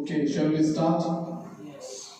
Okay, shall we start? Yes.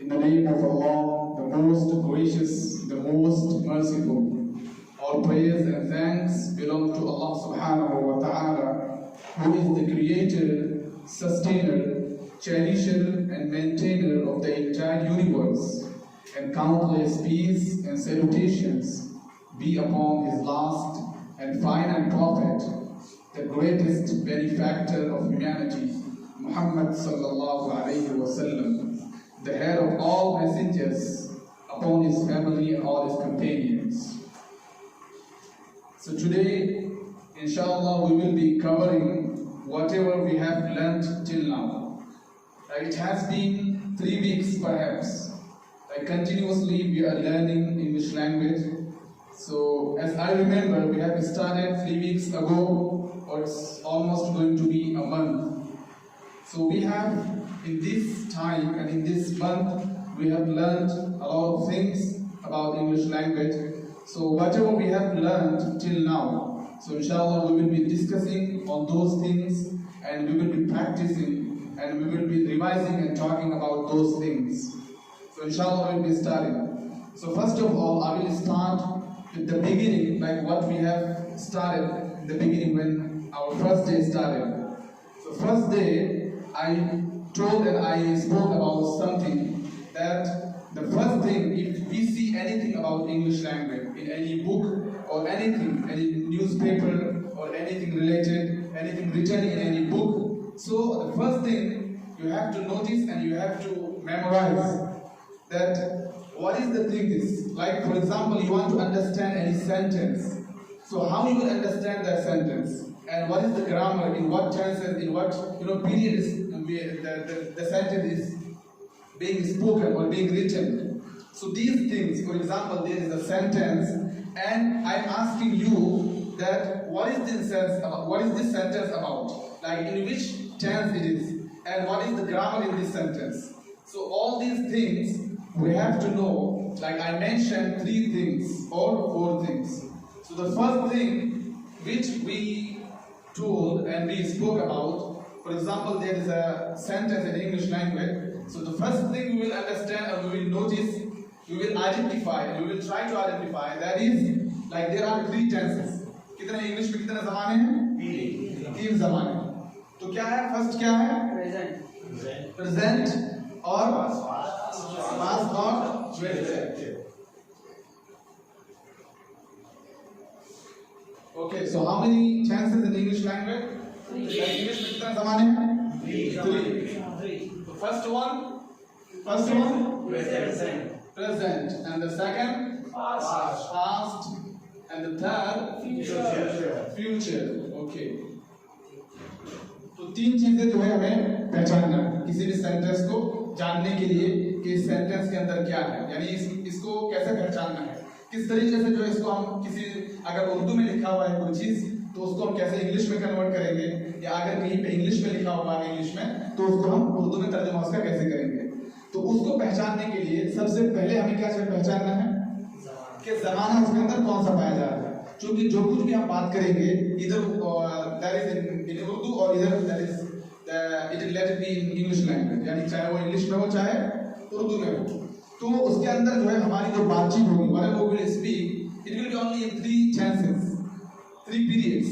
In the name of Allah, the most gracious, the most merciful. All praise and thanks belong to Allah subhanahu wa ta'ala, who is the creator, sustainer, cherisher and maintainer of the entire universe, and countless peace and salutations be upon his last and final prophet, the greatest benefactor of humanity, Muhammad sallallahu alayhi wa sallam, the head of all messengers, upon his family and all his companions. So today, inshallah, we will be covering whatever we have learnt till now. It has been 3 weeks perhaps. Continuously we are learning English language. So as I remember, we have started 3 weeks ago, or it's almost going to be a month. So we have, in this time and in this month, we have learned a lot of things about English language. So whatever we have learned till now, so inshallah we will be discussing on those things, and we will be practicing, and we will be revising and talking about those things. So inshallah we will be starting. So first of all, I will start with the beginning, like what we have started in the beginning when our first day started. So first day, I told and I spoke about something, that the first thing, if we see anything about English language in any book or anything, any newspaper or anything related, anything written in any book, so the first thing you have to notice and you have to memorize that what is the thing is. Like for example, you want to understand any sentence. So how you will understand that sentence? And what is the grammar, in what tenses, in what period is the sentence is being spoken or being written. So these things, for example, there is a sentence and I'm asking you that what is this sentence about? Like in which tense it is, and what is the grammar in this sentence? So all these things we have to know. Like I mentioned 3 things or 4 things. So the first thing which we told and we spoke about, for example, there is a sentence in English language. So the first thing we will understand or we will notice, we will identify and we will try to identify, that is, like there are 3 tenses. कितने English में कितने ज़माने हैं? 3 ज़माने. तो क्या है? First क्या है? प्रेजेंट और past और future. Okay, so how many tenses in English language? 3. English में कितने ज़माने हैं? 3. The first one, present, and the second, past, and the third, future. Okay. तो 3 चीजें जो है हमें पहचानना है किसी भी सेंटेंस को जानने के लिए कि इस सेंटेंस के अंदर क्या है, यानी इसको कैसे पहचानना है, किस तरीके से जो है इसको हम किसी, अगर उर्दू में लिखा हुआ है कोई चीज तो उसको हम कैसे इंग्लिश में कन्वर्ट करेंगे, या अगर कहीं पे इंग्लिश में लिखा हुआ है इंग्लिश में तो उसको हम उर्दू में तर्जुमा उसका कैसे करेंगे. तो उसको पहचानने के लिए सबसे पहले हमें क्या पहचानना है कि ज़माना उसके अंदर कौन सा पाया जा रहा है. क्योंकि जो कुछ भी हम बात करेंगे, इधर दैट इज इन उर्दू और इधर that is it let be in English language, यानी चाहे वो इंग्लिश में हो चाहे उर्दू में हो, तो उसके अंदर जो है हमारी जो बातचीत होगी, whatever we will speak, it will be only in 3 chances, 3 periods.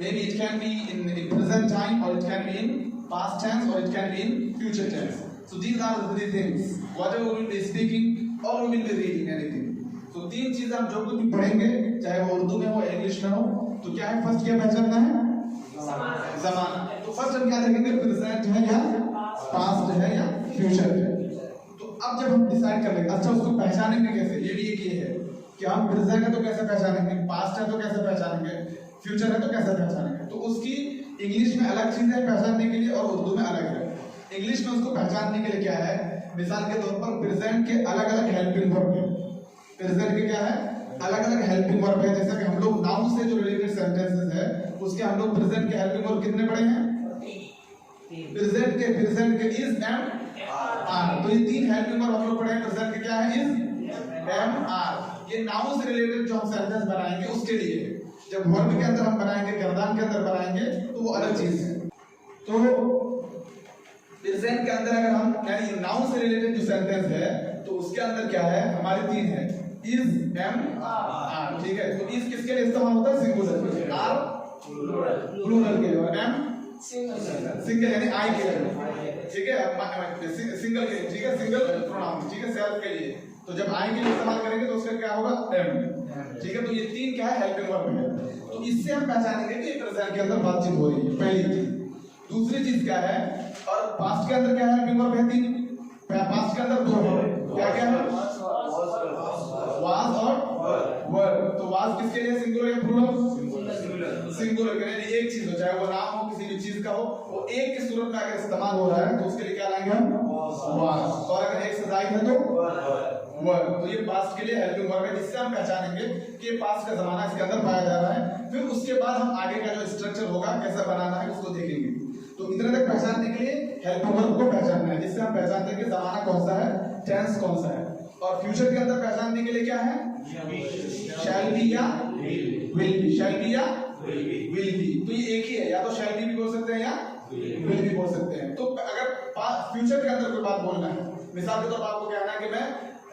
Maybe it can be in present time, or it can be in past tense, or it can be in future tense. So these are the 3 things. Whatever we will be speaking or we will be reading anything. So 3 चीजें हम जो कुछ भी पढ़ेंगे, चाहे वो उर्दू में हो या इंग्लिश में हो, तो क्या है, फर्स्ट क्या पहचानना है? ज़माना. तो फर्स्ट हम क्या देखेंगे, प्रेजेंट है या पास्ट है या फ्यूचर है. तो अब जब हम डिसाइड कर लेंगे, अच्छा उसको पहचानेंगे कैसे, ये भी एक ये है कि हम प्रेजेंट है तो कैसे पहचानेंगे, पास्ट है तो कैसे पहचानेंगे, फ्यूचर है तो कैसे पहचानेंगे. तो उसकी इंग्लिश में अलग चीज है पहचानने के लिए और उर्दू में अलग है. इंग्लिश में उसको पहचानने के लिए क्या है, मिसाल के तौर पर प्रेजेंट के अलग अलग हेल्पिंग वर्ब है. प्रेजेंट के क्या है, अलग अलग हेल्पिंग वर्ब है. जैसा कि हम लोग नाउन से जो रिलेटेड सेंटेंसेस है उसके हम लोग प्रेजेंट के हेल्पिंग वर्ब कितने पढ़े हैं? प्रेजेंट के इज एंड आर. तो ये 3 हेल्पिंग वर्ब हम लोग पढ़े हैं. प्रेजेंट के क्या है, इज MR, ये नाउन से रिलेटेड जो हम सेंटेंस बनाएंगे उसके लिए है। जब वर्ब के अंदर हम बनाएंगे, गर्दान के अंदर बनाएंगे तो वो अलग चीज है। तो प्रेजेंट के अंदर अगर हम यानी नाउन से रिलेटेड जो सेंटेंस है तो उसके अंदर क्या है, हमारे तीन है, इज, एम, आर, ठीक है। तो इज किसके लिए इस्तेमाल होता है, सिंगुलर, आर प्लूरल के लिए, और एम सिंगल यानी आई के लिए, ठीक है, सिंगल के लिए, ठीक है, सिंगल प्रोनाउन, ठीक है, सेल्फ के लिए। तो जब आई के लिए इस्तेमाल करेंगे तो उसका क्या होगा, एम, ठीक है। तो ये तीन क्या है, हेल्पिंग वर्ब है। तो इससे हम पहचानेंगे कि प्रेजेंट के अंदर बातचीत हो रही है, पहली चीज। दूसरी चीज क्या है, और पास्ट के अंदर क्या है, हेल्पिंग वर्ब है तीन, पास्ट के अंदर दो है, क्या क्या है, वाज और वर। तो वाज किसके लिए, सिंगुलर या प्लूरल, सिंगुलर के लिए एक चीज हो, चाहे वो नाम हो किसी भी चीज का हो, वो एक की सूरत में अगर इस्तेमाल हो रहा है तो उसके लिए क्या लाएंगे हम, वाज, और अगर एक से ज्यादा है तो वर। तो ये पास्ट के लिए हेल्पिंग वर्ब है, जिससे हम पहचानेंगे कि ये पास्ट का जमाना इसके अंदर पाया जा रहा है। फिर उसके बाद हम आगे का जो स्ट्रक्चर होगा कैसे बनाना है उसको देखेंगे। तो इतने तक पहचानने के लिए हेल्पिंग वर्ब को पहचानना है, जिससे हम पहचानते हैं कि जमाना कौन सा है, टेंस कौन सा है। और फ्यूचर के अंदर पहचानने के लिए क्या है, शैल बी या विल बी, शैल बी या विल बी। तो ये एक ही है, या तो शैल बी भी बोल सकते हैं या विल भी बोल सकते हैं। तो अगर फ्यूचर के अंदर कोई बात बोलना है, मिसाल के तौर पर आपको कहना है कि मैं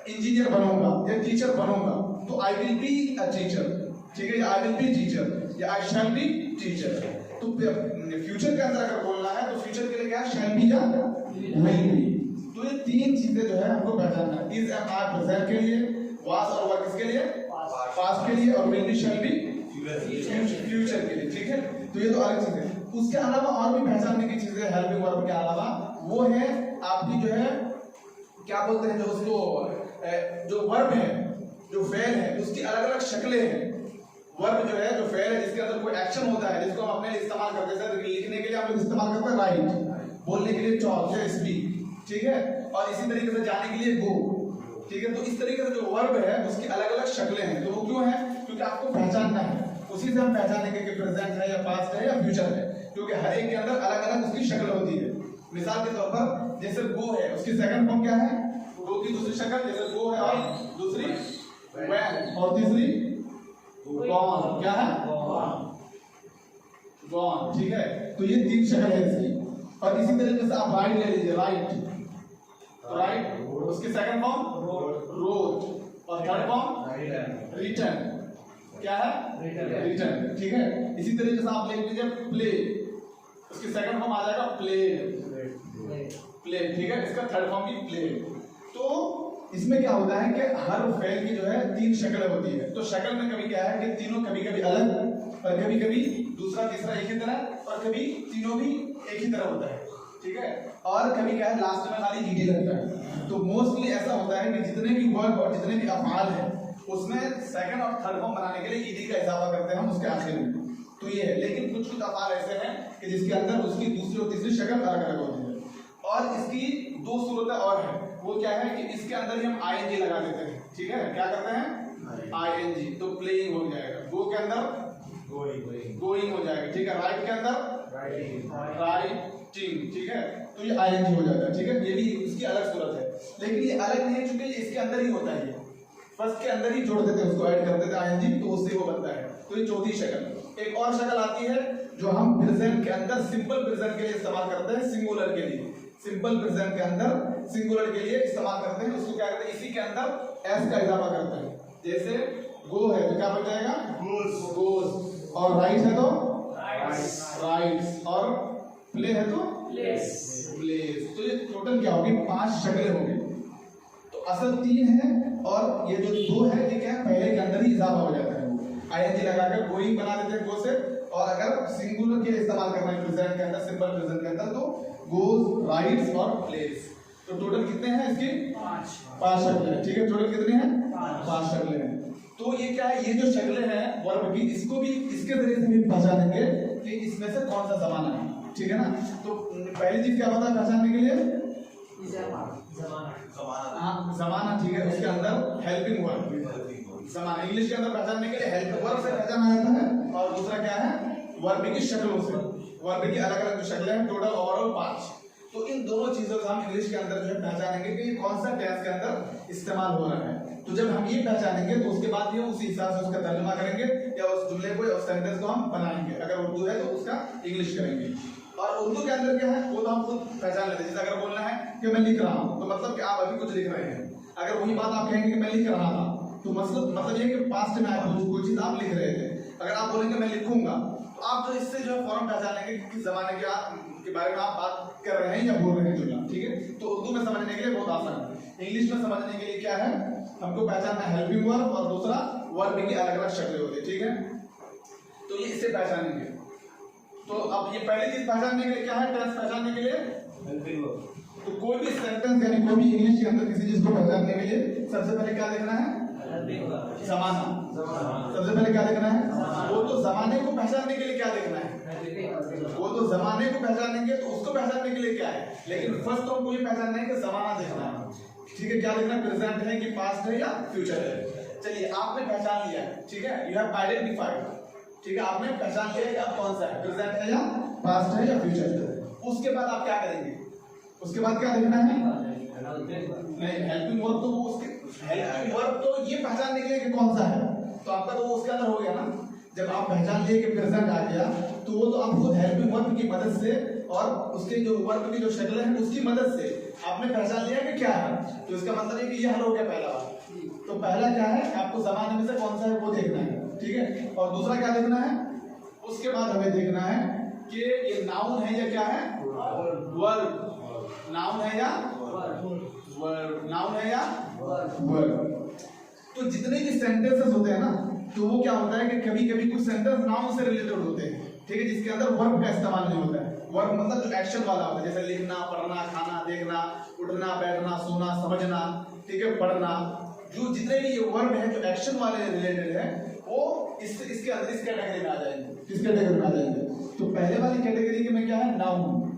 इंजीनियर बनूंगा या टीचर बनूंगा, तो I will be a teacher, ठीक है, आई विल बी टीचर या आई शैल बी टीचर। तो फ्यूचर के अंदर अगर बोलना है तो फ्यूचर के लिए क्या है, शैल बी या विल बी। तो ये तीन चीजें जो है हमको पहचानना है, इज, एम, आर प्रेजेंट के लिए, वाज और वर किसके लिए, पास्ट के लिए, और will be, shall be future के लिए, ठीक है। तो ये तो अलग चीज है। उसके अलावा और भी पहचानने की चीजें हेल्पिंग वर्ब के अलावा, वो है आपकी जो है क्या बोलते हैं, जो उसको जो वर्ब है, जो फेल है, उसकी अलग अलग शक्लें हैं। वर्ब जो है, जो फेल है, जिसके अंदर कोई एक्शन होता है, जिसको हम अपने लिए इस्तेमाल करते हैं, लिखने के लिए हम लोग इस्तेमाल करते हैं राइट, बोलने के लिए टॉक या स्पीक, ठीक है, और इसी तरीके से जाने के लिए गो, ठीक है। तो इस तरीके से जो वर्ब है उसकी अलग अलग शक्लें हैं। तो वो क्यों है, क्योंकि आपको पहचानना है, उसी से हम पहचानेंगे कि प्रेजेंट है या पास्ट है या फ्यूचर है, क्योंकि हर एक के अंदर अलग अलग उसकी शक्ल होती है। मिसाल के तौर पर जैसे गो है, उसकी सेकंड फॉर्म क्या है, गो की दूसरी शक्ल, जैसे गो है, और दूसरी वैन, और तीसरी गॉन, क्या है, गॉन, ठीक है। तो ये तीन शक्ल है इसकी। और इसी तरीके से आप राइट ले लीजिए, राइट, तो राइट, उसकी सेकंड फॉर्म रोड, और थर्ड फॉर्म रिटर्न, क्या है, रिटर्न, ठीक है। इसी तरीके से आप लिख लीजिए प्ले, उसकी सेकंड फॉर्म आ जाएगा प्ले, प्ले, ठीक है, इसका थर्ड फॉर्म भी प्ले। तो इसमें क्या होता है कि हर फेल की जो है तीन शक्लें होती है। तो शक्ल में कभी क्या है कि तीनों कभी कभी अलग, और कभी कभी दूसरा तीसरा एक ही तरह, और कभी तीनों भी एक ही तरह होता है, ठीक है। और कभी क्या है, लास्ट में खाली ईडी लगता है। तो मोस्टली ऐसा होता है कि जितने भी वर्ब और जितने भी अफआल है उसमें सेकंड और थर्ड फॉर्म बनाने के लिए ईडी का इजाफा करते हैं हम उसके आखिर में। तो ये है, लेकिन कुछ कुछ अफआल ऐसे हैं कि जिसके अंदर उसकी दूसरी और तीसरी शक्ल अलग अलग होती है। और इसकी दो सूरतें और है, वो क्या है कि इसके अंदर ही हम आईएनजी लगा देते हैं, ठीक है, क्या करते हैं, आईएनजी, तो प्लेइंग हो जाएगा। गो के अंदर गोइंग हो जाएगा, ठीक है। राइट के अंदर राइटिंग, ठीक है। तो ये आईएनजी हो जाता है, ठीक है। ये भी इसकी अलग सूरत है, लेकिन ये अलग नहीं है क्योंकि इसके अंदर ही होता है, फर्स्ट के अंदर ही जोड़ देते हैं, उसको ऐड कर देते हैं आईएनजी, तो उससे वो बनता है। तो ये चौथी शक्ल। एक और शक्ल आती है जो हम प्रेजेंट के अंदर सिंपल प्रेजेंट के लिए इस्तेमाल करते हैं, सिंगुलर के लिए, सिंपल प्रेजेंट के अंदर सिंगुलर के लिए इस्तेमाल करते हैं। उसको क्या करते हैं, इसी के अंदर एस का इजाफा करते हैं। जैसे गो है तो क्या बन जाएगा, गोज, और राइट है तो राइट्स, और प्ले है तो प्लेस। तो ये टोटल क्या होगी, 5 शक्लें होगी। तो असल 3 है, और ये जो 2 है ये क्या है, पहले के अंदर ही इजाफा हो जाता है। आईएनजी लगाकर गोइंग बना देते हैं गो से, और अगर सिंगुलर के लिए इस्तेमाल करना है प्रेजेंट के अंदर, सिंपल प्रेजेंट के अंदर, तो गोज, राइट्स और प्लेस। तो टोटल कितने हैं इसके, 5 शक्लें, ठीक है। टोटल कितने हैं, 5 शक्लें हैं। तो ये क्या है, ये जो शक्लें हैं वर्ब की, इसको भी इसके जरिए से भी पहचानेंगे कि इसमें से कौन सा जमाना है, ठीक है ना। तो पहली चीज क्या पता पहचानने के लिए, जमाना, ठीक है। उसके अंदर हेल्पिंग वर्ब, जमाना। इंग्लिश के अंदर पहचानने के लिए हेल्प वर्ब से पहचाना जाता है, और दूसरा क्या है, वर्ब की शक्लों से। वर्ब की अलग अलग जो शक्लें हैं, टोटल ओवरऑल 5। तो इन दोनों चीजों से हम इंग्लिश के अंदर जो है पहचानेंगे कि कौन सा टेंस के अंदर इस्तेमाल हो रहा है। तो जब हम ये पहचानेंगे तो उसके बाद ये उसी हिसाब से उसका तर्जुमा करेंगे या उस जुमले को या उस सेंटेंस को हम बनाएंगे। अगर उर्दू है तो उसका इंग्लिश करेंगे। और उर्दू के अंदर क्या है वो तो हम खुद पहचान लेते हैं। जैसे अगर बोलना है कि मैं लिख रहा हूँ, तो मतलब कि आप अभी कुछ लिख रहे हैं। अगर वही बात आप कहेंगे कि मैं लिख रहा था, तो मतलब ये कि पास्ट में कोई चीज आप लिख रहे थे। अगर आप बोलेंगे मैं लिखूंगा, तो आप जो इससे जो है फौरन पहचान लेंगे कि किस जमाने के बारे में आप बात कर रहे हैं या बोल रहे हैं जुमला। ठीक है, तो उर्दू में समझने के लिए बहुत आसान है। इंग्लिश में समझने के लिए क्या है, हमको पहचानना है हेल्पिंग वर्ब और दूसरा वर्ब की अलग अलग शक्लें होती है। ठीक है, तो ये इससे पहचानेंगे। तो अब ये पहली चीज पहचानने के लिए क्या है, टेंस पहचानने के लिए हेल्पिंग वर्ब। तो कोई भी सेंटेंस यानी कोई भी इंग्लिश के अंदर किसी चीज को पहचानने के लिए सबसे पहले क्या देखना है, ज़माना। सबसे पहले क्या देखना है, वो तो जमाने को पहचानने के लिए क्या देखना है, वो तो जमाने को पहचानेंगे तो उसको पहचानने के लिए क्या है, लेकिन फर्स्ट तो हमको ये पहचानना है कि जमाना देखना है। ठीक है, क्या देखना है, प्रेजेंट है कि पास्ट है या फ्यूचर है। चलिए आपने पहचान लिया, ठीक है, यू हैव आइडेंटिफाइड। ठीक है, आपने पहचान लिया कि अब कौन सा है, प्रेजेंट है या पास्ट है या फ्यूचर है। उसके बाद आप क्या करेंगे, उसके बाद क्या देखना है, नहीं हेल्पिंग वर्ब तो वो उसके हेल्पिंग वर्ब तो ये पहचानने के लिए कि कौन सा है, तो आपका तो वो उसके अंदर हो गया ना। जब आप पहचान लिए कि प्रेजेंट आ गया, तो वो तो आप खुद हेल्पिंग वर्ब की मदद से और उसके जो वर्ब की जो शक्लें हैं उसकी मदद से आपने पहचान लिया कि क्या है। तो इसका मतलब है कि ये हल हो गया पहला बात। तो पहला क्या है, आपको जमाने में से कौन सा है वो देखना है। ठीक है, और दूसरा क्या देखना है, उसके बाद हमें देखना है कि ये नाउन है या क्या है, वर्ब। नाउन है या वर्ब, नाउन है या वर्ब। तो जितने भी सेंटेंसेस होते हैं ना, तो वो क्या होता है कि कभी कभी कुछ सेंटेंस नाउन से रिलेटेड होते हैं। ठीक है, जिसके अंदर वर्ब का इस्तेमाल नहीं होता है। वर्ब मतलब जो एक्शन वाला होता है, जैसे लिखना, पढ़ना, खाना, देखना, उठना, बैठना, सोना, समझना, ठीक है, पढ़ना, जो जितने भी ये वर्ब है जो एक्शन वाले रिलेटेड है, वो इसके अंदर इस कैटेगरी में आ जाएंगे। किस कैटेगरी में आ जाएंगे, तो पहले वाली कैटेगरी के में क्या है, नाउन।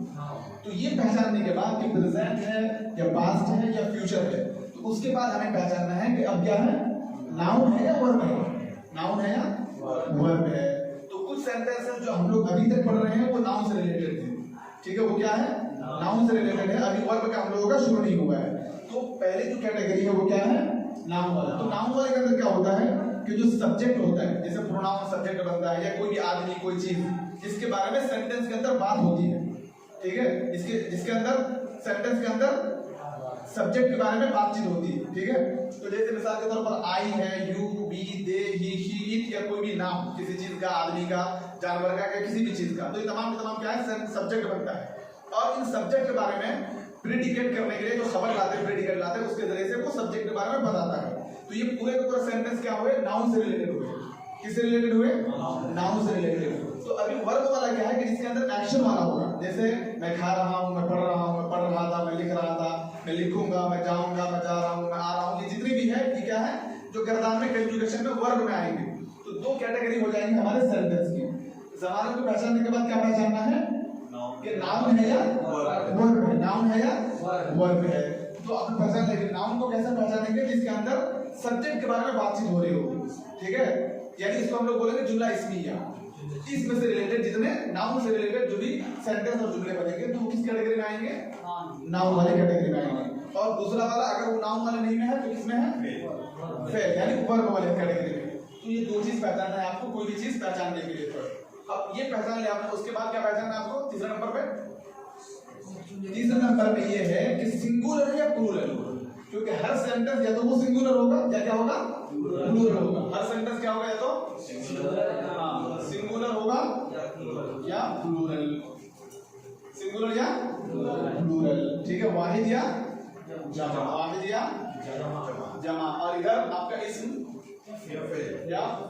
तो ये पहचानने के बाद कि प्रेजेंट है या पास्ट है या फ्यूचर है, तो उसके बाद हमें पहचानना है कि अब क्या है, नाउन है या वर्ब है, नाउन है या वर्ब है। तो कुछ सेंटेंसेस जो हम लोग अभी तक पढ़ रहे हैं वो नाउन से रिलेटेड थे। ठीक है, वो क्या है, नाउन से रिलेटेड है, अभी वर्ब का हम लोगों का शुरू नहीं हुआ है। तो पहले जो कैटेगरी है वो क्या है, नाउन वाला। तो नाउन वाले के अंदर क्या होता है कि जो सब्जेक्ट होता है, जैसे प्रोनाउन सब्जेक्ट बनता है, या कोई भी आदमी, कोई चीज जिसके बारे में सेंटेंस के अंदर बात होती है। ठीक है, जिसके अंदर सेंटेंस के अंदर सब्जेक्ट के बारे में बातचीत होती है। ठीक है, तो जैसे मिसाल के तौर पर आई है, you, we, they, he, she, it, या कोई भी नाम किसी चीज का, आदमी का, जानवर का, या किसी भी चीज का, तो ये तमाम के तमाम क्या है, सब्जेक्ट बनता है। और इन सब्जेक्ट के बारे में प्रेडिकेट करने के लिए जो खबर लाते हैं, प्रेडिकेट लाते हैं, उसके जरिए से वो सब्जेक्ट के बारे में बताता है। तो ये पूरे का पूरा सेंटेंस क्या हुए, नाउन से रिलेटेड हुए। किससे रिलेटेड हुए, नाउन से रिलेटेड। तो अभी वर्ब वाला क्या है कि जिसके अंदर एक्शन वाला होगा, जैसे मैं खा रहा हूँ, मैं पढ़ रहा हूँ, मैं पढ़ रहा था, मैं लिख रहा था, मैं लिखूंगा, मैं जाऊंगा, मैं जा रहा हूँ, मैं आ रहा हूँ, ये जितनी भी है ये क्या है, जो गर्दान में कंजुगेशन में वर्ब में आएंगे। तो दो कैटेगरी हो जाएंगे हमारे सेंटेंस की। जमाने को पहचानने के बाद क्या पहचानना है कि नाउन है या वर्ब है, नाउन है या वर्ब है। तो अब पहचान लेंगे नाउन को कैसे पहचानेंगे, जिसके अंदर सब्जेक्ट के बारे में बातचीत हो रही होगी। ठीक है, यानी इसको हम लोग बोलेंगे जुमला इस्मिया। इसमें से रिलेटेड जितने नाउन से रिलेटेड जो भी सेंटेंस और जुमले बनेंगे तो किस कैटेगरी में आएंगे, नाउन वाले कैटेगरी में आएंगे। और दूसरा वाला अगर वो नाउन वाले नहीं में है तो किसमें है, फेल, यानी वर्ब वाले कैटेगरी में। तो ये दो चीज पहचानना है आपको कोई भी चीज पहचानने के लिए। अब ये पहचान लिया आपने, उसके बाद क्या पहचानना है आपको, तीसरा नंबर पे, तीसरे नंबर पे ये है कि सिंगुलर है या प्लूरल, क्योंकि हर सेंटेंस या तो वो सिंगुलर होगा या क्या होगा, प्लूरल होगा। हर सेंटेंस क्या होगा, या तो सिंगुलर होगा या प्लूरल, सिंगुलर या प्लूरल। ठीक है, वाहिद या जमा, वाहिद या जमा। और इधर आपका इस्म या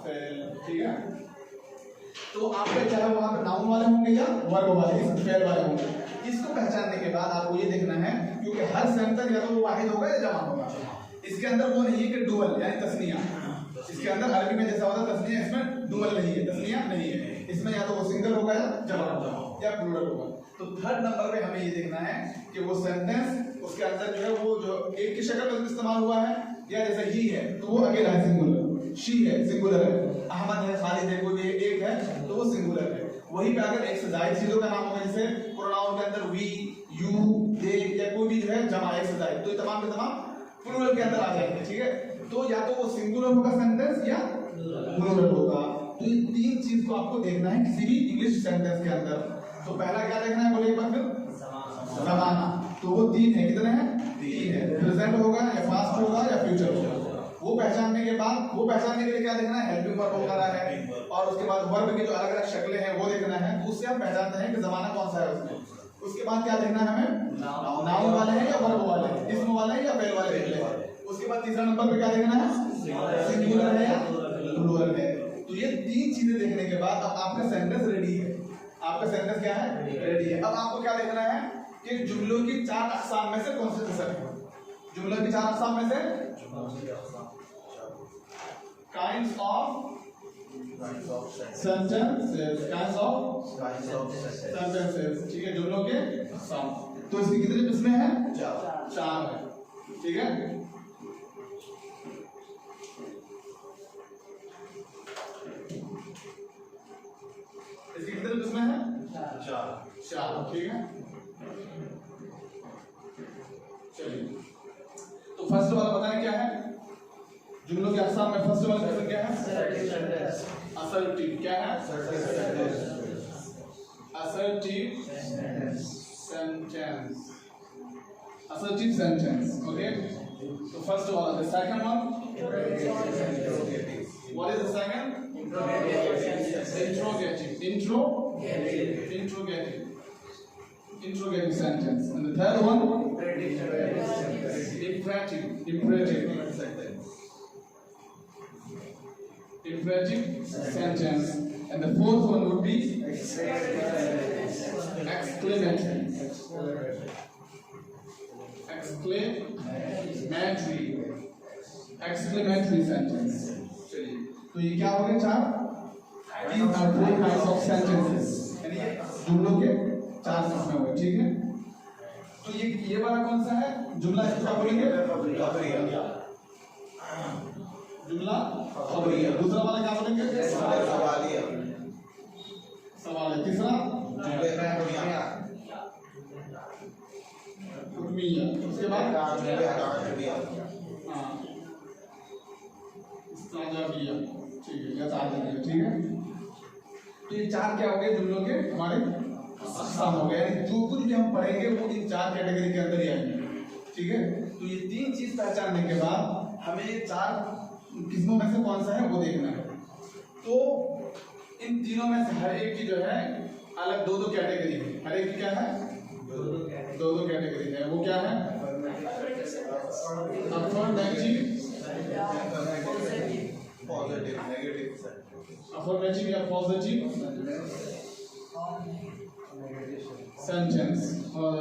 फेल। ठीक है, तो आपके चाहे वहां पे नाउन वाले होंगे या वर्ब वाले, फेल वाले होंगे। इसको पहचानने के बाद आपको ये देखना है, क्योंकि हर सेंटेंस या तो वो वाहिद होगा या जमा होगा। इसके अंदर वो नहीं है कि डुअल यानी तस्निया, इसके अंदर अरबी में जैसा होता है तस्निया, इसमें डुअल नहीं है, तस्निया नहीं है। इसमें या तो वो सिंगल होगा या जमा होगा या प्लूरल होगा। तो थर्ड नंबर पे हमें ये देखना है कि वो सेंटेंस उसके अंदर जो है वो जो एक की शक्ल में इस्तेमाल हुआ है, या जैसे ही है तो वो अकेला है सिंगुलर, शी है सिंगुलर है, अहमद है, खालिद है, कोई भी एक है तो वो सिंगुलर है। वहीं पे अगर एक से ज्यादा चीजों का नाम होगा, जैसे प्रोनाउन के अंदर वी, यू, दे, या कोई भी जो है जमा एक से ज्यादा, तो ये तमाम के तमाम प्लूरल के अंदर आ जाएंगे। ठीक है, तो या तो वो सिंगुलर होगा सेंटेंस या प्लूरल होगा। तो ये तीन चीज को आपको देखना है किसी भी इंग्लिश सेंटेंस के अंदर। तो पहला क्या देखना है, बोले एक बार फिर, जमाना। तो वो तीन है, कितने हैं, तीन है। प्रेजेंट होगा या पास्ट होगा या फ्यूचर होगा। वो पहचानने के बाद, वो पहचानने के लिए क्या देखना है, हेल्पिंग वर्ब वगैरह है, और उसके बाद वर्ब की जो अलग अलग शक्लें हैं वो देखना है। तो उससे हम पहचानते हैं कि जमाना कौन सा है उसमें। उसके बाद क्या देखना है हमें, नाउन वाले हैं या वर्ब वाले हैं, इसम वाले हैं या फेल वाले हैं। उसके बाद तीसरा नंबर पे क्या देखना है, सिंगुलर है या प्लूरल है। तो ये तीन चीजें देखने के बाद अब आपका सेंटेंस रेडी है। आपका सेंटेंस क्या है, रेडी है। अब आपको क्या देखना है कि जुमलों की चार अक़साम में से कौन से किस्म है। जुमलों की चार अक़साम में से kinds of sentences, kinds of sentences, ठीक है, जुमलों के अक़साम। तो इसकी कितनी किस्में हैं, चार है, ठीक है। इसकी कितनी किस्में हैं, चार, ठीक है। चलिए, तो फर्स्ट वाला बताएं क्या है, जुमलों के अक़साम में फर्स्ट वाला किस्म क्या है, असर्टिव। क्या है, assertive sentence, assertive sentence, okay? So first of all, the second one, what is the second? Interrogative sentence. And the third one, imperative sentence. And the fourth one would be exclamatory sentence. चलिए, तो ये क्या हो गए, चार, these are four kinds of sentences, यानी ये जुमलों के चार किस्में हुए, ठीक है। तो ये वाला कौन सा है, जुमला, इसको बोलेंगे जुमला खबरिया। दूसरा वाला क्या बोलेंगे, सवालिया। तीसरा हुक्मिया। उसके बाद इस्ताजाबिया, ठीक है, या ताज़िया, ठीक है। तो ये चार क्या हो गए, जुमलों के हमारे अक़साम हो गए, यानी जो कुछ भी हम पढ़ेंगे वो इन चार कैटेगरी के अंदर ही आएंगे, ठीक है। तो ये तीन चीज पहचानने के बाद हमें ये चार किस्मों में से कौन सा है वो देखना है। तो इन तीनों में से हर एक की जो है अलग दो कैटेगरी है। हर एक की क्या है, दो कैटेगरी है। वो क्या है, अफर्मेटिव या पॉजिटिव सेंटेंस और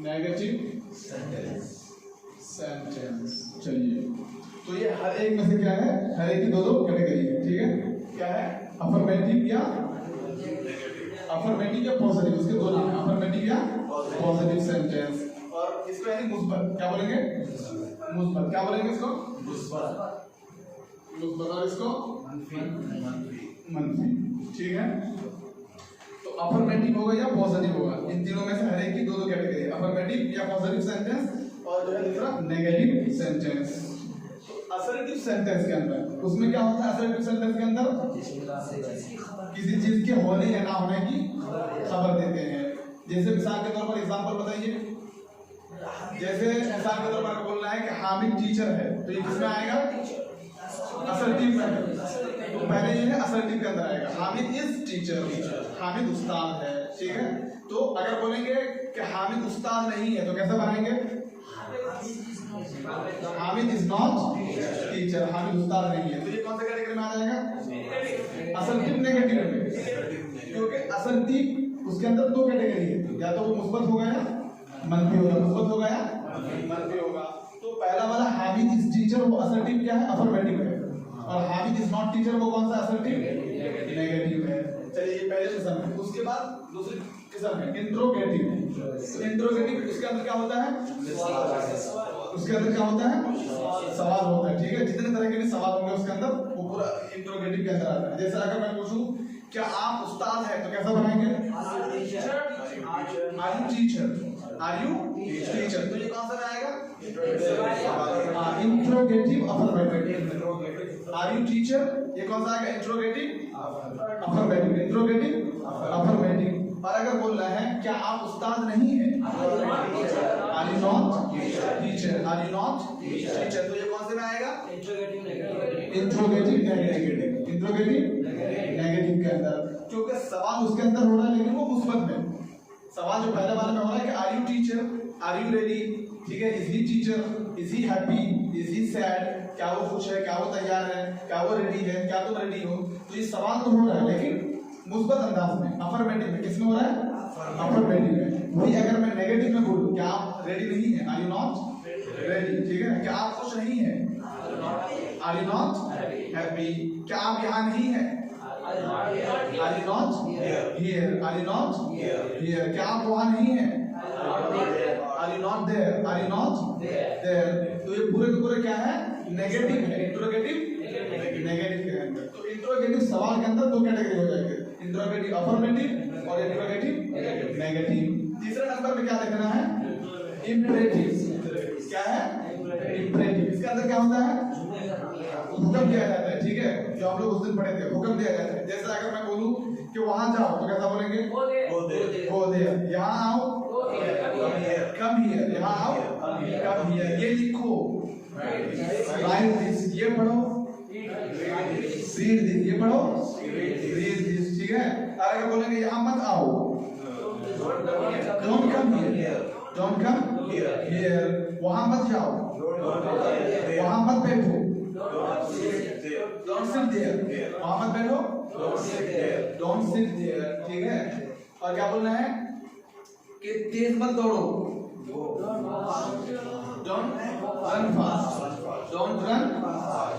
नेगेटिव सेंटेंस। चलिए, तो ये हर एक में से क्या है, हर एक की दो कैटेगरी है, ठीक है। क्या है, अफर्मेटिव या पॉजिटिव, उसके दो नाम है, अफर्मेटिव या पॉजिटिव सेंटेंस। और इसको यानी मुस्बत, क्या बोलेंगे, मुस्बत। क्या बोलेंगे इसको, मुस्बत, और इसको मंफी, ठीक है। तो अफर्मेटिव होगा या पॉजिटिव होगा, इन तीनों में से हर एक की दो कैटेगरी, अफर्मेटिव या पॉजिटिव सेंटेंस और जो है दूसरा नेगेटिव सेंटेंस। असर्टिव सेंटेंस के अंदर उसमें क्या होता है, असर्टिव सेंटेंस के अंदर किसी चीज के होने या ना होने की खबर देते हैं। जैसे मिसाल के तौर पर एग्जांपल बताइए, जैसे मिसाल के तौर पर बोलना है कि हामिद टीचर है, तो ये किसमें आएगा, असर्टिव में। तो पहले ये है असर्टिव के अंदर आएगा, हामिद इज टीचर, हामिद उस्ताद है, ठीक है। तो अगर बोलेंगे कि हामिद उस्ताद नहीं है तो कैसे बनाएंगे, Hamid is not teacher, Hamid उस्ताद नहीं है। तो ये कौन से कैटेगरी में आ जाएगा, असर्टिव नेगेटिव में, क्योंकि असर्टिव उसके अंदर दो कैटेगरी है, या तो वो मुस्बत होगा या मंफी होगा, मुस्बत होगा या मंफी होगा। तो पहला वाला हामिद इज टीचर, वो असर्टिव क्या है, अफर्मेटिव है, और हामिद इज नॉट टीचर वो कौन सा असर्टिव, नेगेटिव है। चलिए, ये पहले किस्म है। उसके बाद दूसरी किस्म है इंट्रोगेटिव। इंट्रोगेटिव उसके अंदर क्या होता है, उसके अंदर क्या होता है, सवाल होता है, ठीक है। जितने तरह के भी सवाल होंगे उसके अंदर वो पूरा इंट्रोगेटिव के अंदर आता है। जैसे अगर मैं पूछूं क्या आप उस्ताद हैं? तो कैसा बनाएंगे? Are you teacher? Are you teacher? तो ये कौन सा में आएगा? Interrogative affirmative. Are you teacher? ये कौन सा आएगा? Interrogative affirmative. Interrogative affirmative. और अगर बोलना है क्या आप उस्ताद नहीं हैं? Are you not teacher? Are you not teacher? तो ये कौन से में आएगा? Interrogative negative. इंट्रोगेटिव नेगेटिव के अंदर, क्योंकि सवाल उसके अंदर हो रहा है लेकिन वो मुस्बत में। सवाल जो पहले वाले में हो रहा है कि are you teacher? Are you ready? ठीक है, is he teacher? Is he happy? Is he sad? क्या वो खुश है? क्या वो तैयार है? क्या वो रेडी है? क्या तुम रेडी हो? तो ये सवाल तो हो रहा है लेकिन मुस्बत अंदाज में, अफर्मेटिव में। किसमें हो रहा है? अफर्मेटिव में। वही अगर मैं नेगेटिव में बोलूं, क्या आप रेडी नहीं है? Are you not ready? ठीक है, क्या आप खुश नहीं है? Are you not happy? क्या आप यहाँ नहीं है? Are you not here? Are you not here? क्या आप वहाँ नहीं है? Are you not there? Are you not there? तो ये पूरे के पूरे क्या है? नेगेटिव है। इंट्रोगेटिव नेगेटिव के अंदर। तो इंट्रोगेटिव सवाल के अंदर दो कैटेगरी हो जाएंगे, इंट्रोगेटिव अफर्मेटिव और इंट्रोगेटिव नेगेटिव। तीसरे नंबर पे क्या देखना है? इम्परेटिव। क्या है? इम्परेटिव। इसके अंदर क्या होता है? हुक्म दिया जाता है। ठीक है, जो हम लोग उस दिन पढ़े थे, हुक्म दिया जाता है। जैसे अगर मैं बोलूं कि वहां जाओ तो कैसा बोलेंगे? Go there. यहाँ आओ, कम हियर। यहाँ आओ, कम हियर। ये लिखो, राइट दिस। ये पढ़ो, रीड दिस। ये पढ़ो, रीड दिस। ठीक है, और अगर बोलेंगे यहाँ मत आओ, don't come here, don't come here. वहां मत जाओ, वहां मत बैठो, डोंट सिट देयर। वहां मत बैठो, डोंट सिट देयर। ठीक है, और क्या बोलना है कि तेज मत दौड़ो, don't run fast, don't run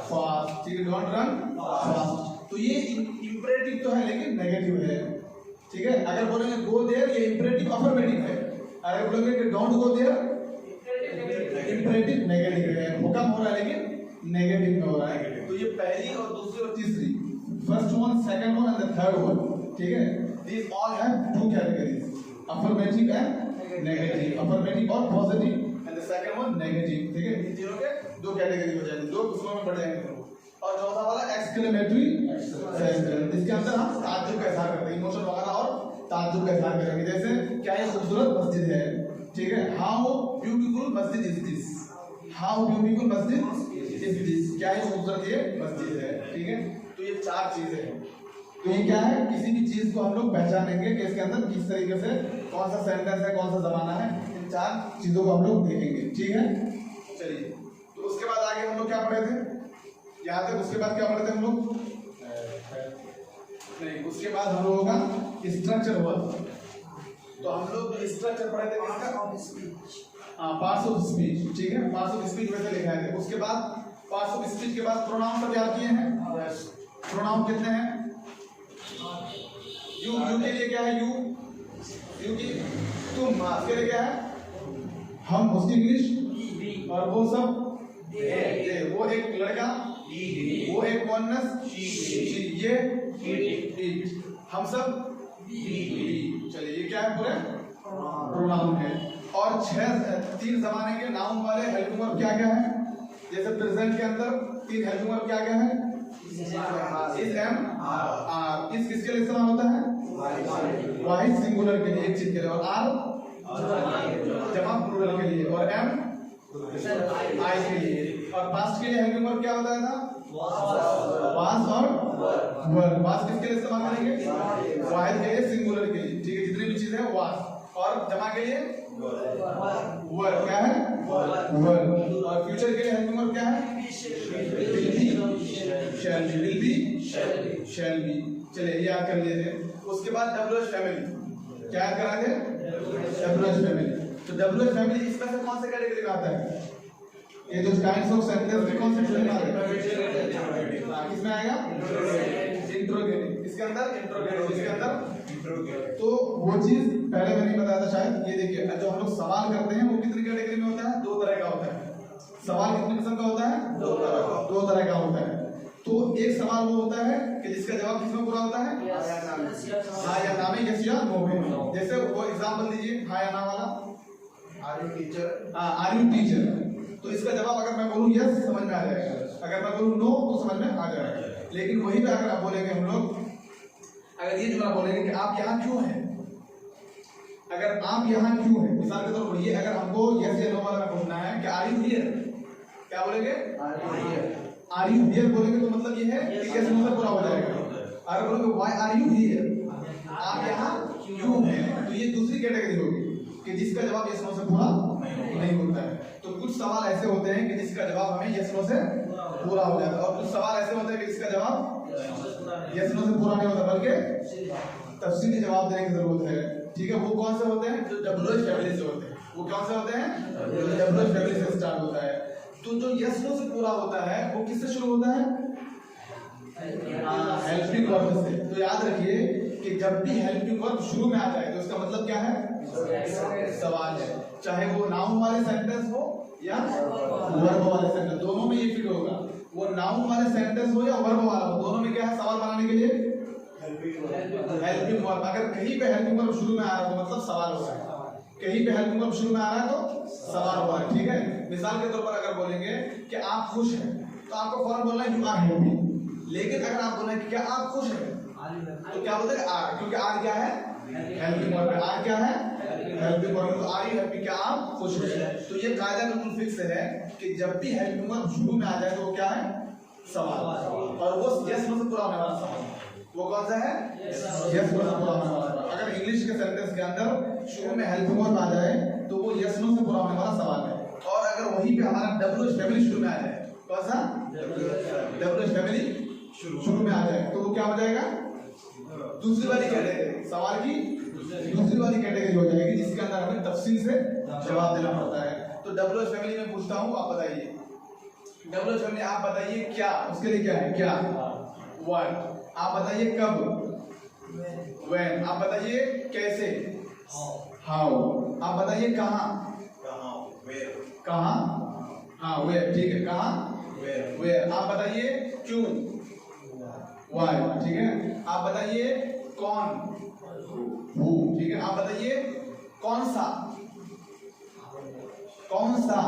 fast. ठीक है, डोंट रन फास्ट। तो ये इंपरेटिव तो है लेकिन नेगेटिव है। ठीक है, अगर बोलेंगे गो देयर, ये इंपरेटिव अफर्मेटिव है। अगर बोलेंगे कि don't go there, imperative negative है। हुक्म हो रहा है लेकिन नेगेटिव में हो रहा है। तो ये पहली और दूसरी और तीसरी, first one, second one and the third one. ठीक है, these all have two categories, affirmative and negative, affirmative और positive and the second one negative। ठीक है, इन तीनों के दो कैटेगरी हो जाएंगे, दो किस्मों में बढ़ जाएंगे। और चौथा वाला एक्सक्लेमेटरी सेंटेंस, इसके अंदर हम ताज्जुब का इजहार करते हैं, इमोशन वगैरह और ताज्जुब का इजहार करेंगे। जैसे क्या ये खूबसूरत मस्जिद है? ठीक है, हाउ ब्यूटीफुल मस्जिद इज दिस? हाउ ब्यूटीफुल मस्जिद इज दिस? क्या ये खूबसूरत ये मस्जिद है? ठीक है, तो ये चार चीजें हैं। तो ये क्या है? किसी भी चीज को हम लोग पहचानेंगे कि इसके अंदर किस तरीके से कौन सा सेंटेंस है, कौन सा जमाना है। इन चार चीजों को हम लोग देखेंगे। ठीक है, चलिए। तो उसके बाद आगे हम लोग क्या पढ़े थे? यहाँ तक। उसके बाद क्या पढ़े थे हम लोग? नहीं, उसके बाद हम लोगों का स्ट्रक्चर हुआ। तो हम लोग स्ट्रक्चर पढ़े थे पार्ट्स ऑफ स्पीच। ठीक है, पार्ट्स ऑफ स्पीच वैसे लिखा है। उसके बाद पार्ट्स ऑफ स्पीच के बाद प्रोनाउन सब याद किए हैं। प्रोनाउन कितने हैं? यू, यू के लिए क्या है? यू की तुम, के लिए क्या है? हम, उसकी इंग्लिश, और वो सब दे। वो एक लड़का, वो एक वनस, ये इट, हम सब चलिए, ये क्या है? पूरे प्रोनाउन है। और तीन जमाने के नाउन वाले हेल्पिंग वर्ब क्या क्या है? जैसे प्रेजेंट के अंदर तीन हेल्पिंग वर्ब क्या क्या है? Is, am, are. इस किसके लिए इस्तेमाल होता है? वाहिद सिंगुलर के लिए, एक चीज के लिए। और आर जमा प्लूरल के लिए, और एम आई के लिए। और पास्ट के लिए हेल्पिंग वर्ब क्या होता था? वाज और वर। वाज किसके लिए इस्तेमाल करेंगे? वाहिद के लिए, सिंगुलर के लिए। ठीक है, जितनी भी चीजें हैं वाज। और जमा के लिए वर। क्या है? वर। और फ्यूचर के लिए हेल्पिंग वर्ब क्या है? Will be, shall be. Will be, shall be. चलिए, याद कर लिए थे। उसके बाद WH फैमिली क्या याद करा थे? WH family. तो WH फैमिली इसमें से कौन से कैटेगरी में आता है? ये जो काइंड्स ऑफ सेंटेंस के कौन से फैमिली में आता है? किसमें आएगा? इंट्रोगेटिव। इसके अंदर इंट्रोगेटिव, इसके अंदर। तो वो चीज पहले मैंने बताया था शायद। ये देखिए, जो हम लोग सवाल करते हैं वो कितनी कैटेगरी में होता है? दो तरह का होता है। सवाल कितने किस्म का होता है? दो तरह का होता है। तो एक सवाल वो होता है कि जिसका जवाब किसमें पूरा होता है, हाँ या ना में, यस या नो में। जैसे वो एग्जांपल दीजिए हाँ या ना वाला, आर यू टीचर, हाँ आर यू टीचर, तो इसका जवाब अगर मैं बोलूँ यस समझ में आ जाएगा, अगर मैं बोलूँ नो तो समझ में आ जाएगा। लेकिन वही पे अगर आप बोलेंगे हम लोग, अगर ये जुमला बोलेंगे कि आप यहाँ क्यों हैं, अगर आप यहाँ क्यों हैं, मिसाल के तौर पर ये अगर हमको यस या नो वाला में पूछना है कि आर यू हियर, क्या बोलेंगे, आर यू हियर बोलेंगे तो मतलब ये है कि यस नो से पूरा हो जाएगा। अगर बोलोगे व्हाई आर यू हियर, आप यहाँ क्यों हैं, तो ये दूसरी कैटेगरी होगी कि जिसका जवाब यस नो से पूरा नहीं होता है। तो कुछ सवाल ऐसे होते हैं कि जिसका जवाब हमें यस नो से पूरा हो जाता है, और कुछ सवाल ऐसे होते हैं कि जिसका जवाब यस नो से पूरा नहीं होता बल्कि तफसीली जवाब देने की जरूरत है। ठीक है, वो कौन से होते हैं, जो डब्ल्यूएच फैमिली से होते हैं। वो कौन से होते हैं, डब्ल्यूएच फैमिली से स्टार्ट होता है। तो जो यस नो से पूरा होता है वो किससे शुरू होता है, हेल्पिंग वर्ब से। तो याद रखिए कि जब भी हेल्पिंग वर्ब शुरू में आ जाए तो इसका मतलब क्या है, सवाल है। चाहे वो नाउन वाले सेंटेंस हो या वर्ब वाले सेंटेंस, दोनों में ये फिट होगा। वो नाउन वाले सेंटेंस हो या वर्ब वाला हो, दोनों में क्या है, सवाल बनाने के लिए हेल्पिंग वर्ब। अगर कहीं पे हेल्पिंग वर्ब शुरू में आ रहा है तो मतलब सवाल हो रहा है, कहीं पे हेल्पिंग वर्ब शुरू में आ रहा है तो सवाल हो रहा है। ठीक है, मिसाल के तौर पर अगर बोलेंगे कि आप खुश हैं तो आपको फौरन बोलना है यू आर हैप्पी। लेकिन अगर आप बोलें कि क्या आप खुश हैं तो क्या बोलते हैं आर, क्योंकि आर क्या है, हेल्पिंग वर्ब है। आर क्या है, हेल्पिंग वर्ब, तो आर यू हैप्पी, क्या आप खुश हैं। तो ये कायदा बिल्कुल फिक्स है कि जब भी हेल्पिंग वर्ब शुरू में आ जाए तो वो क्या है, सवाल, और वो यस नो से पूरा होने वाला सवाल। वो कौन सा है, यस नो से पूरा होने वाला। अगर इंग्लिश के सेंटेंस के अंदर शुरू में हेल्पिंग वर्ब आ जाए तो वो यस नो से पूरा होने वाला सवाल है। और अगर वहीं पे हमारा डब्ल्यूएच फैमिली शुरू में आ जाए, कौन सा, डब्ल्यूएच फैमिली शुरू में आ जाए तो वो क्या हो जाएगा, दूसरी वाली कैटेगरी, सवाल की दूसरी वाली कैटेगरी हो जाएगी, जिसके अंदर हमें तफसील से जवाब देना पड़ता है। तो डब्ल्यूएच फैमिली में पूछता हूँ, आप बताइए, डब्ल्यूएच फैमिली आप बताइए क्या, उसके लिए क्या है, क्या, व्हाट। आप बताइए कब, व्हेन। आप बताइए कैसे, हाउ। आप बताइए कहाँ, कहाँ, हाँ वेयर, ठीक है, कहाँ, वेयर। आप बताइए क्यों, व्हाई, ठीक है। आप बताइए कौन, हु, ठीक है। आप बताइए कौन सा, कौन सा,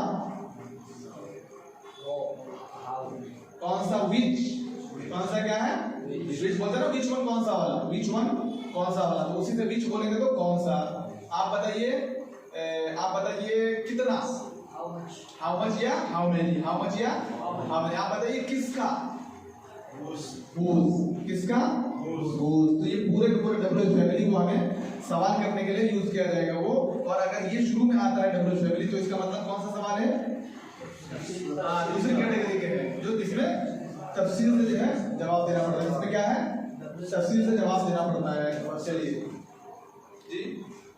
कौन सा, विच, कौन सा क्या है, विच बोलते हैं ना, विच वन कौन सा वाला, विच वन कौन सा वाला, तो उसी से विच बोलेंगे तो कौन सा। आप बताइए कितना, हाउ मच या हाउ मेनी, हाउ मच या हाउ मेनी। आप बताइए किसका, whose, किसका, whose। तो ये पूरे के पूरे डब्ल्यूएच फैमिली को हमें सवाल करने के लिए यूज किया जाएगा वो। और अगर ये शुरू में आता है डब्ल्यूएच फैमिली तो इसका मतलब कौन सा सवाल है, दूसरी कैटेगरी के हैं, जो इसमें तफसील से जो है जवाब देना पड़ता है। इसमें क्या है, तफसील से जवाब देना पड़ता है। चलिए जी,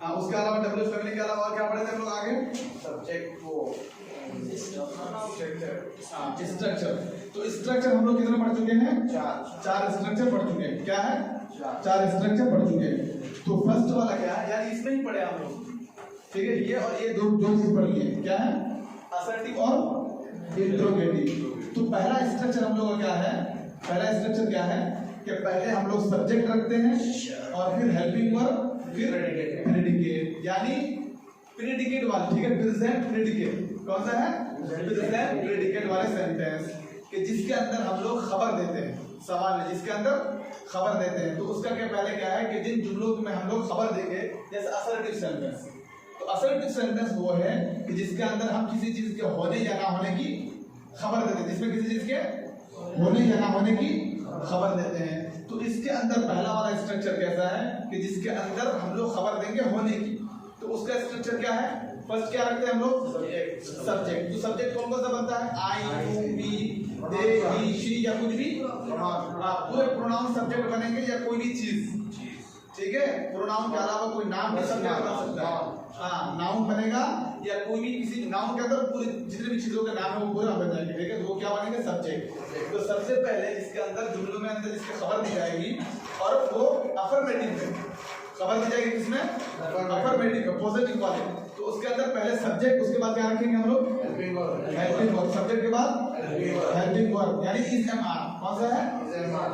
हाँ, उसके अलावा डब्ल्यूएच फैमिली के अलावा और क्या पढ़े थे हम लोग आगे, सब्जेक्ट, वो स्ट्रक्चर। तो स्ट्रक्चर हम लोग कितने पढ़ चुके हैं, चार स्ट्रक्चर पढ़ चुके हैं। क्या है, चार स्ट्रक्चर पढ़ चुके हैं। तो फर्स्ट वाला क्या है, यार इसमें ही पढ़े हम लोग, ठीक है। ये और ये दो चीज पढ़ लिए, क्या है, असर्टिव और इंट्रोगेटिव। तो पहला स्ट्रक्चर हम लोग का क्या है, पहला स्ट्रक्चर क्या है कि पहले हम लोग सब्जेक्ट रखते हैं और फिर हेल्पिंग वर्ब, फिर प्रेडिकेट, यानी प्रेडिकेट वाले, ठीक है, प्रेजेंट प्रेडिकेट। कौन सा है, प्रेजेंट प्रेडिकेट वाले सेंटेंस कि जिसके अंदर हम लोग खबर देते हैं, सवाल है जिसके अंदर खबर देते हैं। तो उसका क्या पहले क्या है कि जिन जुमलों में हम लोग खबर देंगे, जैसे असर्टिव सेंटेंस। तो असर्टिव सेंटेंस वो है कि जिसके अंदर हम किसी चीज के होने या ना होने की खबर देते हैं, जिसमें किसी चीज के होने या ना होने की खबर देते हैं। तो इसके अंदर पहला वाला स्ट्रक्चर कैसा है कि जिसके अंदर हम लोग खबर देंगे होने की। तो उसका स्ट्रक्चर क्या है, फर्स्ट क्या रखते हैं हम लोग, सब्जेक्ट। तो सब्जेक्ट कौन कौन सा बनता है, I, you, we, they, he, she, या कुछ भी पूरे प्रोनाउन सब्जेक्ट बनेंगे या कोई भी चीज, ठीक है। प्रोनाउन के अलावा कोई नाम भी सब्जेक्ट बन सकता है, हाँ, नाउन बनेगा या कोई भी किसी नाउन के अंदर पूरे जितने भी चीजों के नाम है वो पूरे बन जाएंगे, ठीक है। तो वो क्या बनेंगे, सब्जेक्ट। तो सबसे पहले इसके अंदर जुमलों में अंदर जिसकी खबर दी जाएगी और वो अफर्मेटिव में खबर दी जाएगी, किसमें, अफर्मेटिव पॉजिटिव वाले। तो उसके अंदर पहले सब्जेक्ट, उसके बाद क्या रखेंगे हम लोग, हेल्पिंग वर्ब, सब्जेक्ट के बाद हेल्पिंग वर्ब यानी इज एम आर, कौन सा है? Is am are,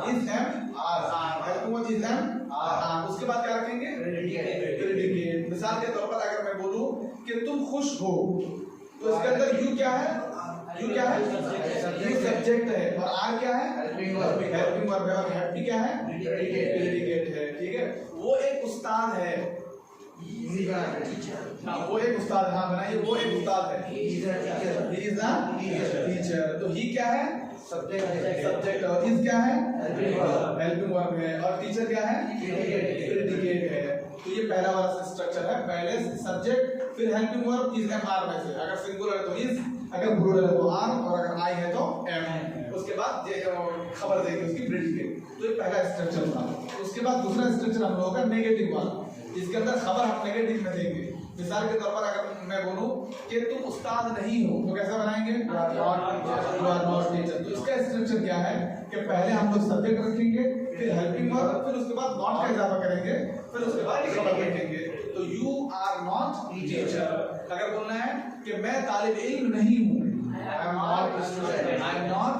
helping verb is am are. उसके बाद क्या रखेंगे? प्रेडिकेट। मिसाल के तौर पर अगर मैं बोलूं कि तुम खुश हो, तो इसके अंदर यू क्या है? यू क्या है? यू सब्जेक्ट है, और आर क्या है? हेल्पिंग वर्ब है, और हैप्पी क्या है? प्रेडिकेट है। ठीक है, वो एक उस्ताद है, हाँ वो एक उस्ताद, हाँ बनाइए, वो एक उस्ताद है, he is a teacher। तो he क्या है? सब्जेक्ट, और is क्या है? हेल्पिंग वर्ब है, और टीचर क्या है? प्रेडिकेट है। तो ये पहला वाला स्ट्रक्चर है, पहले सब्जेक्ट फिर helping verb is am are में से, अगर सिंगुलर है तो इज, अगर प्लूरल है तो आर, और अगर आई है तो एम। उसके बाद खबर देंगे उसकी प्रेडिकेट। तो ये पहला स्ट्रक्चर था। उसके बाद दूसरा स्ट्रक्चर हम लोगों का नेगेटिव वाला, इसके अंदर खबर हम नेगेटिव में देंगे। मिसाल के तौर पर अगर मैं बोलूं कि तुम उस्ताद नहीं हो, तो कैसा बनाएंगे? You are not teacher. तो इसका स्ट्रक्चर क्या है कि पहले हम लोग सब्जेक्ट रखेंगे, फिर हेल्पिंग वर्ब, फिर उसके बाद नॉट का इजाफा करेंगे, फिर उसके बाद खबर रखेंगे। तो यू आर नॉट टीचर। अगर बोलना है कि मैं तालिब इल्म नहीं हूँ, I am not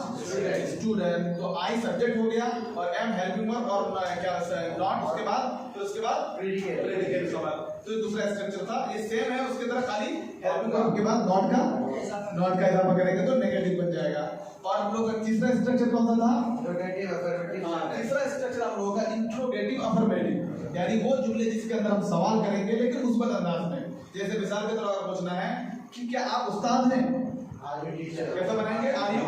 student, तो I सब्जेक्ट हो गया, और am हेल्पिंग वर्ब, और क्या नॉट उसके बाद, फिर उसके बाद प्रेडिकेट खबर। तो ये दूसरा स्ट्रक्चर था, ये सेम है उसके तरह, खाली हेल्पिंग वर्ब के बाद नॉट का इजाफा करेंगे तो नेगेटिव बन जाएगा। और हम लोग का तीसरा स्ट्रक्चर कौन सा था? तीसरा स्ट्रक्चर हम लोगों का इंट्रोगेटिव अफर्मेटिव, यानी वो जुमले जिसके अंदर हम सवाल करेंगे लेकिन मुस्बत अंदाज में। जैसे मिसाल के तौर पर पूछना है कि क्या आप उस्ताद हैं, कैसा बनाएंगे? Are you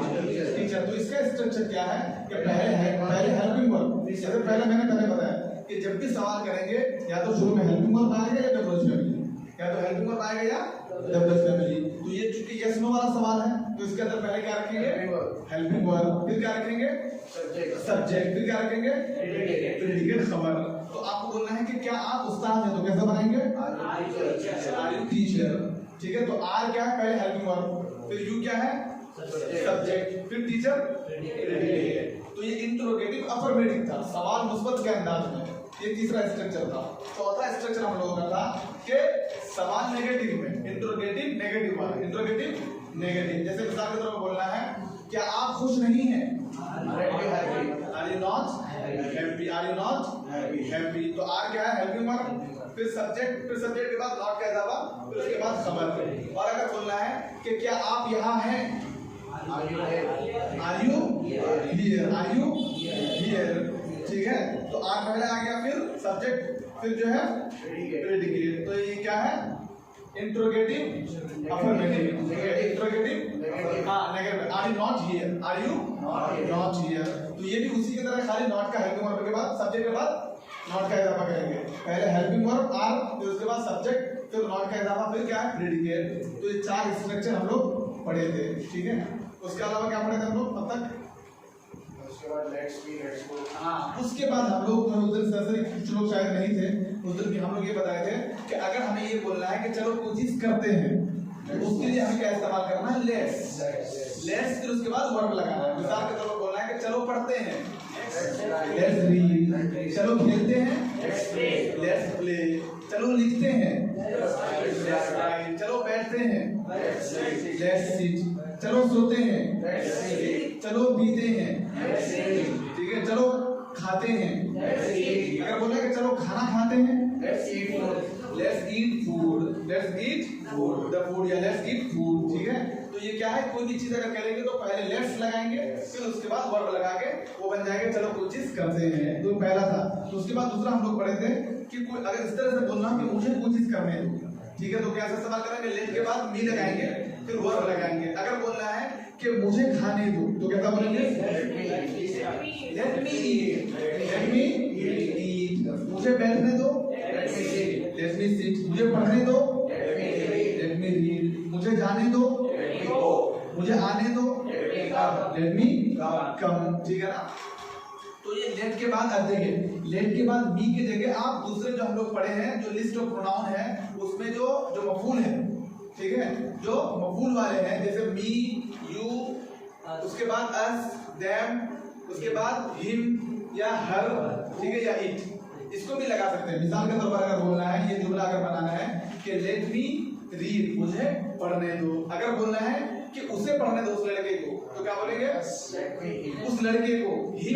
teacher. तो इसका स्ट्रक्चर क्या है कि पहले हेल्पिंग वर्ब, जैसे मैंने बताया कि जब भी सवाल करेंगे या तो शुरू में हेल्पिंग वर्ब आएगा या डब्ल्यूएच फैमिली, या तो हेल्पिंग वर्ब आएगा या डब्ल्यूएच फैमिली। तो ये चूंकि यस नो वाला सवाल है, तो इसके अंदर पहले क्या रखेंगे? हेल्पिंग वर्ब, फिर क्या रखेंगे? सब्जेक्ट, फिर क्या रखेंगे? प्रेडिकेट खबर। तो आपको बोलना है कि क्या आप उस्ताद हैं, तो कैसा बनाएंगे? Are you teacher. ठीक है, तो आर क्या है? पहले हेल्पिंग वर्ब, फिर यू क्या है? सब्जेक्ट, फिर टीचर प्रेडिकेट। तो ये इंट्रोगेटिव अफर्मेटिव था, सवाल मुस्बत के अंदाज में। ये तीसरा स्ट्रक्चर था। चौथा स्ट्रक्चर हम लोगों का था कि सवाल नेगेटिव में, इंट्रोगेटिव नेगेटिव वाला, इंट्रोगेटिव नेगेटिव। जैसे मिसाल के तौर पर बोलना है क्या आप खुश नहीं हैं? Are you not happy? Are you not happy? तो आर क्या है? हेल्पिंग वर्ब, फिर सब्जेक्ट के बाद नॉट का इजाफा, फिर उसके बाद खबर। और अगर बोलना है कि क्या आप यहाँ हैं? Are you here? Are you here? ठीक है, तो आर पहले आ गया, फिर सब्जेक्ट, फिर जो है प्रेडिकेट। तो ये क्या है? इंट्रोगेटिव अफर्मेटिव, इंट्रोगेटिव हाँ negative. Are you not here? Are you not here? तो ये भी उसी की तरह, खाली नॉट का हेल्पिंग वर्ब के बाद सब्जेक्ट के बाद नॉट का इजाफा करेंगे। पहले हेल्पिंग वर्ब आर, फिर उसके बाद सब्जेक्ट, फिर नॉट का इजाफा, फिर क्या है? प्रेडिकेट। तो ये चार स्ट्रक्चर हम लोग पढ़े थे। ठीक है, उसके अलावा क्या पढ़े थे हम लोग अब तक? उसके बाद लेट्स बी, लेट्स गो। हाँ, उसके बाद हम लोग उस दिन सर कुछ लोग शायद नहीं थे, उस दिन भी हम लोग ये बताए थे कि अगर हमें ये बोलना है कि चलो कोई चीज करते हैं, तो उसके लिए हमें क्या इस्तेमाल करना है? लेट्स, फिर उसके बाद वर्ब लगाना है। मिसाल के तौर पर बोलना है कि चलो पढ़ते हैं, लेट्स रीड। चलो खेलते हैं, लेट्स प्ले। चलो लिखते हैं, लेट्स राइट। चलो बैठते हैं, लेट्स सिट। चलो सोते हैं, चलो पीते हैं, ठीक है, चलो खाते हैं। अगर बोले कि चलो खाना खाते हैं, let's eat food, the food या लेट्स ईट फूड। ठीक है, तो ये क्या है? कोई भी चीज अगर करेंगे तो पहले लेट्स लगाएंगे, फिर उसके बाद वर्ब लगा के वो बन जाएगा चलो कोई चीज करते हैं। तो पहला था। तो उसके बाद दूसरा हम लोग पढ़े थे कि कोई अगर इस तरह से बोलना कि मुझे कोई चीज करने दो, ठीक है, तो क्या इस्तेमाल करेंगे? लेट के बाद मी लगाएंगे, फिर वर्ब लगाएंगे। अगर बोलना है कि मुझे खाने दो, तो कैसा बोलेंगे? लेट मी ईट, मुझे बैठने दो, लेट मी सिट, मुझे पढ़ने दो, लेट मी रीड, मुझे जाने दो, मुझे आने दो, लेट मी कम। ठीक है ना? तो ये लेट के बाद अब देखिए, लेट के बाद मी की जगह आप दूसरे जो हम लोग पढ़े हैं जो लिस्ट ऑफ प्रोनाउन है उसमें जो मफूल है, ठीक है, जो मफूल वाले हैं जैसे मी, यू, उसके बाद अस, देम, उसके बाद हिम या हर, ठीक है, या इट, इसको भी लगा सकते हैं। मिसाल के तौर पर अगर बोलना है, ये जुमला अगर बनाना है कि लेट मी रीड, मुझे पढ़ने दो। अगर बोलना है कि उसे पढ़ने दो, उस लड़के को, तो क्या बोलेंगे? उस लड़के को ही,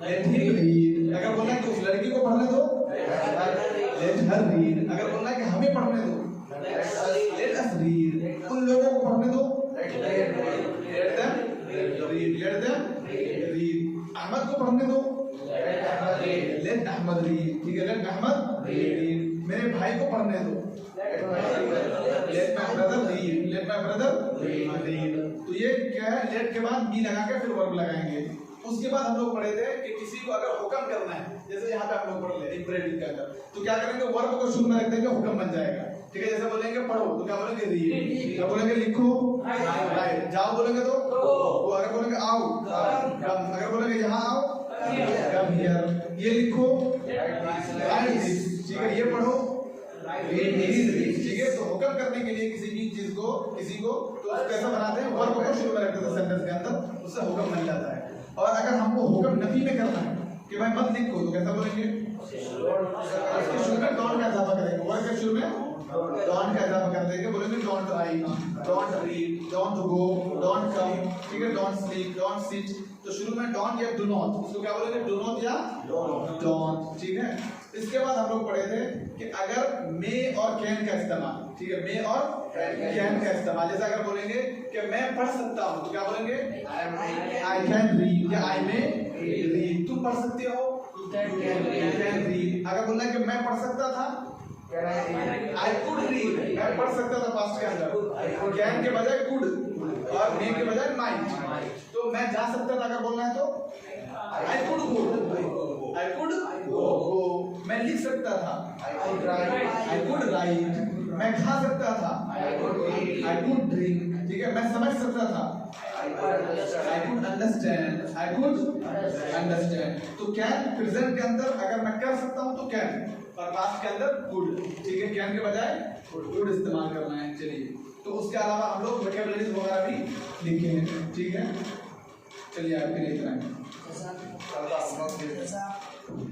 let him read। अगर बोलना है कि उस लड़की को पढ़ने दो, let her read। अगर बोलना है कि हमें पढ़ने दो, let us read। उन लोगों को पढ़ने दो, let them read। let them read। Ahmad को पढ़ने दो, let अहमद read। ठीक है, let अहमद read। मेरे भाई को पढ़ने दो, let my brother read। let my brother read। तो ये क्या है? let के बाद be लगा के फिर वर्ब लगाएंगे। उसके बाद हम लोग पढ़े थे कि किसी को अगर हुक्म करना है, जैसे यहाँ पे हम लोग पढ़ ले इम्परेटिव के अंदर, तो क्या करेंगे? वर्ब को शुरू में रख देंगे, हुक्म बन जाएगा। ठीक है, जैसे बोलेंगे पढ़ो तो क्या बोलेंगे? रीड। क्या बोलेंगे? लिखो, राइट। जाओ बोलेंगे तो वो। अगर बोलेंगे आओ, कम। अगर बोलेंगे यहाँ आओ, कम हियर। ये लिखो, राइट दिस। ठीक है, ये पढ़ो, रीड दिस। ठीक है, तो हुक्म करने के लिए किसी भी चीज को, किसी को, तो उसको कैसा बनाते हैं? वर्ब को शुरू में रखते हैं सेंटेंस के अंदर, उससे हुक्म बन जाता है। और अगर हमको हुक्म नफी में करना है कि भाई मत लिखो, तो कैसा बोलेंगे? इसके शुरू में डोंट का इजाफा करेंगे। वर्ब के शुरू में डोंट का इजाफा कर देंगे, बोलेंगे don't write, don't read, don't go, don't come. ठीक है, डोंट स्लीप, डोंट सिट। तो शुरू में डोंट या डू नॉट, उसको क्या बोलेंगे? डू नॉट या डोंट। ठीक है, इसके बाद हम लोग पढ़े थे कि अगर मे और कैन का इस्तेमाल, ठीक है, मे और कैन का इस्तेमाल, जैसे अगर बोलेंगे कि मैं पढ़ सकता हूँ, तो क्या बोलेंगे? आई कैन रीड या आई मे रीड। तुम पढ़ सकते हो, यू कैन रीड। अगर बोलना है कि मैं पढ़ सकता था, आई कुड रीड। मैं पढ़ सकता था पास्ट के अंदर, कैन के बजाय कुड और मे के बजाय माइट। तो मैं जा सकता था अगर बोलना है तो I could go, I could go. मैं लिख सकता था, आई कुड राइट। मैं खा सकता था, आई कुड ड्रिंक। ठीक है, मैं समझ सकता था, I could understand, I could understand. तो कैन प्रेजेंट के अंदर अगर मैं कर सकता हूँ तो कैन, और पास्ट के अंदर कुड। ठीक है, कैन के बजाय कुड इस्तेमाल करना है। चलिए, तो उसके अलावा हम लोग वोकैबुलरीज वगैरह भी लिखे हैं। ठीक है, चलिए आपके लिए इतना है।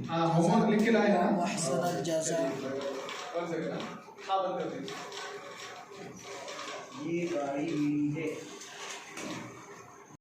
हाँ, होमवर्क लिख के लाए हैं। हाँ, बंद कर दीजिए। ये गाड़ी है।